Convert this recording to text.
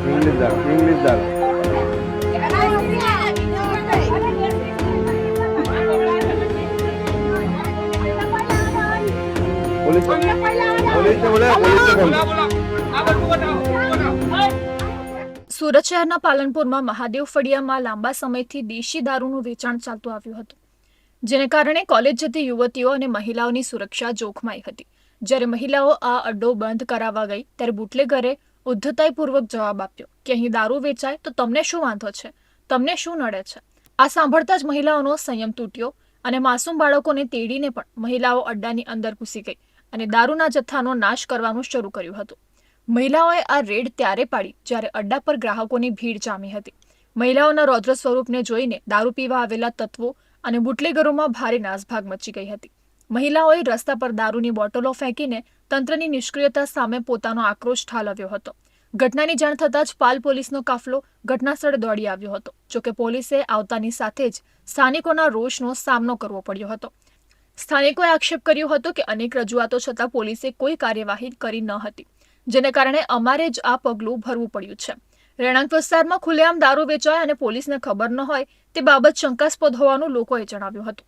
English दाल police police ने बोला સુરત શહેરના પાલનપુરમાં મહાદેવ ફળિયામાં લાંબા સમયથી દેશી દારૂનું વેચાણ ચાલતું આવ્યું હતું, જેને કારણે કોલેજ જતી યુવતીઓ અને મહિલાઓની સુરક્ષા જોખમાઈ હતી. જ્યારે મહિલાઓ આ અડ્ડો બંધ કરાવવા ગઈ ત્યારે બુટલેગરે ઉદ્ધતાઈપૂર્વક જવાબ આપ્યો કે અહીં દારૂ વેચાય તો તમને શું વાંધો છે, તમને શું નડે છે. આ સાંભળતા જ મહિલાઓનો સંયમ તૂટ્યો અને માસૂમ બાળકોને તેડીને પણ મહિલાઓ અડ્ડાની અંદર ઘૂસી ગઈ અને દારૂના જથ્થાનો નાશ કરવાનું શરૂ કર્યું હતું. મહિલાઓએ આ રેડ ત્યારે પાડી જ્યારે અડ્ડા પર ગ્રાહકોની ભીડ જામી હતી. મહિલાઓના રૌદ્ર સ્વરૂપને જોઈને દારૂ પીવા આવેલા તત્વો અને બુટલેગરોમાં ભારે નાસભાગ મચી ગઈ હતી. મહિલાઓએ રસ્તા પર દારૂની બોટલો ફેંકીને તંત્રની નિષ્ક્રિયતા સામે પોતાનો આક્રોશ ઠાલવ્યો હતો. ઘટનાની જાણ થતાં જ પાલ પોલીસનો કાફલો ઘટનાસ્થળે દોડી આવ્યો હતો. જોકે પોલીસે આવતાની સાથે જ સ્થાનિકોના રોષનો સામનો કરવો પડ્યો હતો. સ્થાનિકોએ આક્ષેપ કર્યો હતો કે અનેક રજૂઆતો છતાં પોલીસે કોઈ કાર્યવાહી કરી ન હતી, જેને કારણે અમારે જ આ પગલું ભરવું પડ્યું છે. રહેણાંક વિસ્તારમાં ખુલ્લેઆમ દારૂ વેચાય અને પોલીસને ખબર ન હોય તે બાબત શંકાસ્પદ હોવાનું લોકોએ જણાવ્યું હતું.